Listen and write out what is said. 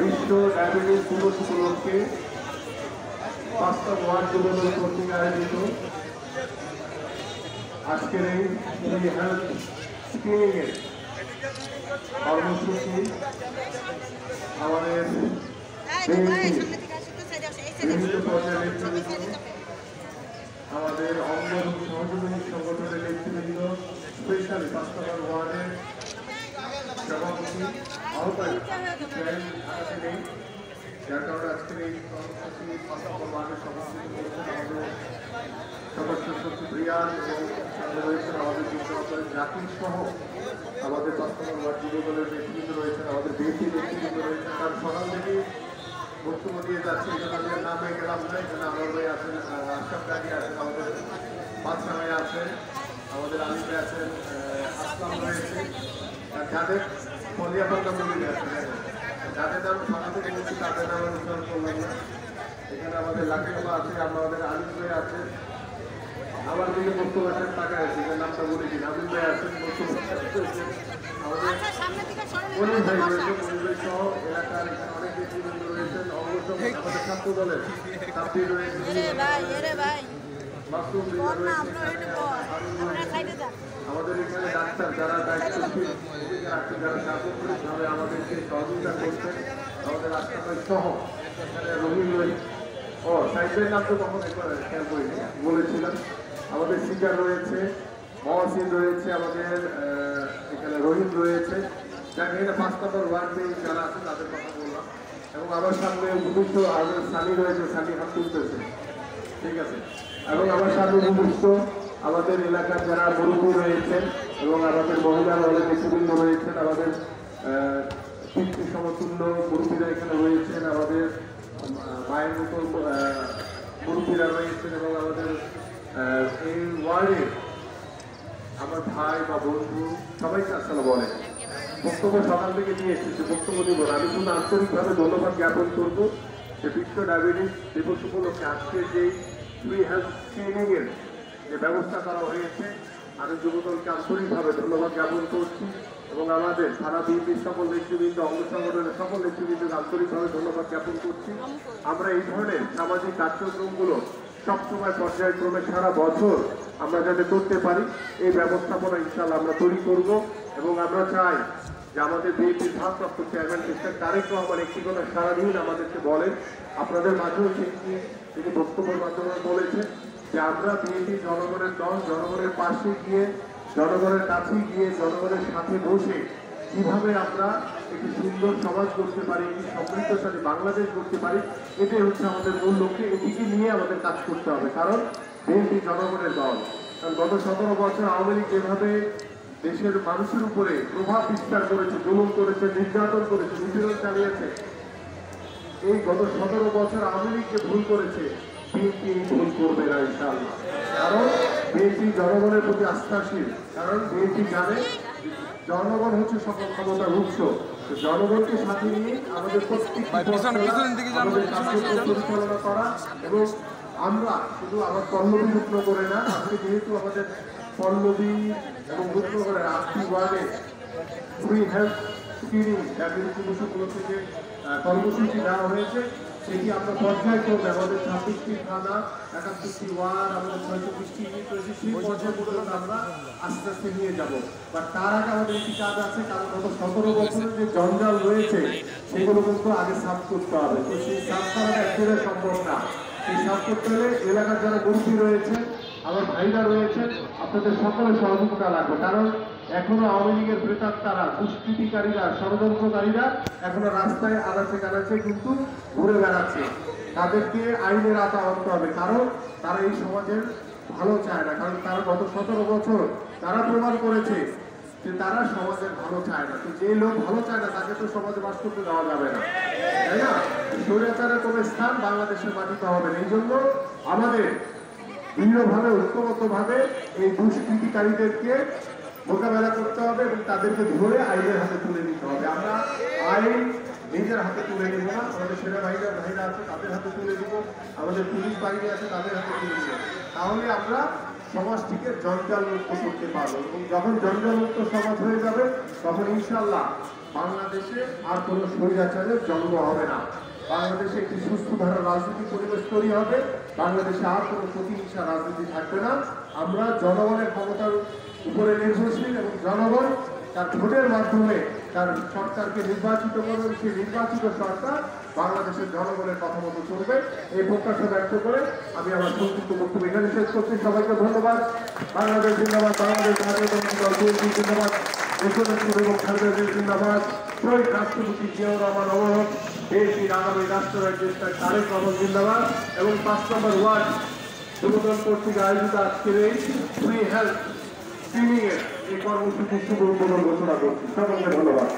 বিশ্ব ডায়াবেটিস দিবস উপলক্ষে ৫টা ওয়ার্ড যুবদল কর্তৃক আয়োজিত আজকের এই ফ্রি হেলথ স্ক্রিনিংয়ের কর্মসূচি আমাদের বিভিন্ন পর্যায়ের নেতৃবৃন্দ, আমাদের অঙ্গ সহযোগী সংগঠনের নেতৃবৃন্দ, স্পেশালি ৫ নম্বর ওয়ার্ডের সভাপতি আহ্বায়ক নেই, যার কারণে আজকের এই কর্মসূচি ৫ নম্বর ওয়ার্ডের সভাপতি আমাদের সদস্য সচিব রিয়ান এবং সামনে রয়েছেন আমাদের যুক্তরাজ্যের জাতির সহ আমাদের ৫ নম্বর ওয়ার্ড যুবদলের নেতৃবৃন্দ রয়েছেন, আমাদের বিএনপি নেতৃবৃন্দ রয়েছেন। তার সকাল থেকে বক্তব্য দিয়ে যাচ্ছে, এখানে আমাদের নাম হয়ে গেলাম না, এখানে আমার ভাই আছেন, আশরাফ গাজী আছেন, আমাদের বাদশা ভাই আছেন, আমাদের আলিম ভাই আছেন, আসলাম রয়েছে, যাদের ফলিয়াপান্ডা মন্দিরে আছেন, যাদের নাম সকাল থেকে বলছি তাদের নাম অনুসরণ করলাম না। এখানে আমাদের লাঠিবাবা আছে, আমাদের আলিম ভাই আছেন, আমার দিকে বক্তব্য আছেন, টাকা আছে, যে নামটা বলেছি আলিম ভাই আছেন, বক্তব্য আমাদের মনির ভাই রয়েছে, মনির ভাই সহ এলাকার এখানে অনেক নেতৃবৃন্দ রয়েছেন, অবশ্যই আমাদের ছাত্র দলের ছাত্রী রয়েছে, মাসুম রয়েছে, আমাদের এখানে ডাক্তার যারা দায়িত্বশীল ভূমিকা রাখছেন, যারা সার্বক্ষণিকভাবে আমাদেরকে সহযোগিতা করছেন, আমাদের আশরাফ সহ এখানে রহিম রয়েছে, সাইকেলের নাম তো কখন একবার খেয়াল করিনি, বলেছিলাম। আমাদের সিজার রয়েছে, মহসিন রয়েছে, আমাদের এখানে রহিম রয়েছে, যাকে এখানে ৫ নম্বর ওয়ার্ডে যারা আছে তাদের কথা বললাম। এবং আমার সামনে উপবিষ্ট আমাদের সানি রয়েছে, সানি হাত তুলতেছে, ঠিক আছে। এবং আমার সামনে উপবিষ্ট আমাদের এলাকার যারা মুরব্বী রয়েছেন এবং আমাদের মহিলারা অনেক নেতৃবৃন্দ রয়েছেন, আমাদের পিতৃ সমতুল্য মুরব্বীরা এখানে রয়েছেন, আমাদের মায়ের মতো মুরব্বীরা রয়েছেন এবং আমাদের এই ওয়ার্ডে আমার ভাই বা বন্ধু সবাইকে আসসালামু আলাইকুম। বক্তব্য সকাল থেকে নিয়ে এসেছি, বক্তব্য দেব না, আমি শুধু আন্তরিকভাবে ধন্যবাদ জ্ঞাপন করব যে বিশ্ব ডায়াবেটিস দিবস উপলক্ষে আজকে যে ফ্রি হেলথ স্ক্রিনিংয়ের যে ব্যবস্থা করা হয়েছে, আমি যুবদলকে আন্তরিকভাবে ধন্যবাদ জ্ঞাপন করছি এবং আমাদের সারা বিএনপির সকল নেতৃবৃন্দ, অঙ্গ সংগঠনের সকল নেতৃবৃন্দকে আন্তরিকভাবে ধন্যবাদ জ্ঞাপন করছি। আমরা এই ধরনের সামাজিক কার্যক্রমগুলো সবসময় পর্যায়ক্রমে সারা বছর আমরা যাতে করতে পারি এই ব্যবস্থাপনা ইনশাআল্লাহ আমরা তৈরি করব এবং আমরা চাই যে আমাদের বিএনপির ভারপ্রাপ্ত চেয়ারম্যান মিস্টার তারেক রহমান একটি কথা সারাদিন আমাদেরকে বলেন, আপনাদের মাঝেও তিনি বক্তব্যের মাধ্যমে বলেছেন যে আমরা বিএনপি জনগণের দল, জনগণের পাশে গিয়ে, জনগণের কাছে গিয়ে, জনগণের সাথে বসে কিভাবে আমরা একটি সুন্দর সমাজ করতে পারি, একটি সমৃদ্ধশালী বাংলাদেশ করতে পারি, এটাই হচ্ছে আমাদের মূল লক্ষ্যে। এটিকে নিয়ে আমাদের কাজ করতে হবে, কারণ বিএনপি জনগণের দল। কারণ গত ১৭ বছর আওয়ামী লীগ যেভাবে দেশের মানুষের উপরে প্রভাব বিস্তার করেছে, জুলুম করেছে, নির্যাতন করেছে, নিপীড়ন চালিয়েছে, এই গত ১৭ বছর আওয়ামী লীগ যে ভুল করেছে বিএনপি ভুল করবে না ইনশাআল্লাহ। কারণ বিএনপি জনগণের প্রতি আস্থাশীল, কারণ বিএনপি জানে জনগণ হচ্ছে সকল ক্ষমতার উৎস। জনগণকে সাথে নিয়ে আমাদের পরিচালনা করা এবং আমরা শুধু আমার পল্লবী রুগ্ন করে না, আজকে যেহেতু আমাদের পল্লবী এবং রুগ্ন করে ৮টি ওয়ার্ডে ফ্রি হেলথ স্ক্রিনিং ডায়াবেটিস দিবস উপলক্ষে যে কর্মসূচি দেওয়া হয়েছে সেটি আমরা পর্যায়ক্রমে আমাদের ২৬টি থানা, ৭১টি ওয়ার্ড, আমাদের ৬২০টি ইউনিট রয়েছে, সেই পর্যায়গুলো আমরা আস্তে আস্তে নিয়ে যাব। বা তার আগে আমাদের একটি কাজ আছে, কারণ গত ১৭ বছরের যে জঞ্জাল রয়েছে সেগুলো কিন্তু আগে সাফ করতে হবে। তো সেই সাফ করাটা একবারে সম্ভব না। সেই সাফ করতে হলে এলাকার যারা মুরব্বী রয়েছে, আমার ভাইরা রয়েছেন, আপনাদের সকলের সহযোগিতা লাগবে। কারণ এখনো আওয়ামী লীগের প্রেতাত্মারা, দুষ্কৃতিকারীরা, ষড়যন্ত্রকারীরা এখনো রাস্তায় আনাচে কানাচে কিন্তু ঘুরে বেড়াচ্ছে। তাদেরকে আইনের আওতায় আনতে হবে, কারণ তারা এই সমাজের ভালো চায় না। কারণ তারা গত ১৭ বছর তারা প্রমাণ করেছে যে তারা সমাজের ভালো চায় না। তো যে লোক ভালো চায় না তাকে তো সমাজে বাস করতে দেওয়া যাবে না, তাই না? স্বৈরাচারের কোনো স্থান বাংলাদেশের মাটিতে হবে না। এই জন্য আমাদের দৃঢ়ভাবে, ঐক্যবদ্ধভাবে এই দুষ্কৃতিকারীদেরকে মোকাবেলা করতে হবে এবং তাদেরকে ধরে আইনের হাতে তুলে নিতে হবে। আমরা আইন নিজের হাতে তুলে নেব না, আমাদের সেনা ভাইরা আছে তাদের হাতে তুলে দিব, আমাদের পুলিশ বাহিনী আছে তাদের হাতে তুলে দিব। তাহলে আমরা সমাজটিকে জঞ্জাল মুক্ত করতে পারবো এবং যখন জঞ্জাল মুক্ত সমাজ হয়ে যাবে তখন ইনশাআল্লাহ বাংলাদেশে আর কোনো স্বৈরাচারের জন্ম হবে না। বাংলাদেশে একটি সুস্থ ধারার রাজনীতি পরিবেশ তৈরি হবে। বাংলাদেশে আর কোনো প্রতিহিংসা রাজনীতি থাকবে না। আমরা জনগণের ক্ষমতার উপরে নির্ভরশীল এবং জনগণ তার ভোটের মাধ্যমে তার সরকারকে নির্বাচিত করবে। সেই নির্বাচিত সরকার বাংলাদেশের জনগণের কথা মতো চলবে। এই প্রত্যাশা ব্যক্ত করে আমি আমার সংক্ষিপ্ত বক্তব্য এখানে শেষ করছি। সবাইকে ধন্যবাদ। বাংলাদেশ জিন্দাবাদ, বাংলাদেশ জাতীয়তাবাদী দল বিএনপি জিন্দাবাদ, দেশনেত্রী এবং খালেদা জিয়া জিন্দাবাদ, শহীদ রাষ্ট্রপতি জিয়াউর রহমান অমর, বিএনপির আগামী রাষ্ট্ররাজ্য তারেক রহমান জিন্দাবাদ এবং 5 নম্বর ওয়ার্ড যুবদল কর্তৃক আয়োজিত আজকের এই ফ্রি হেলথ স্ক্রিনিং এর এই কর্মসূচি শুভ উদ্বোধন ঘোষণা করছি। সকলকে ধন্যবাদ।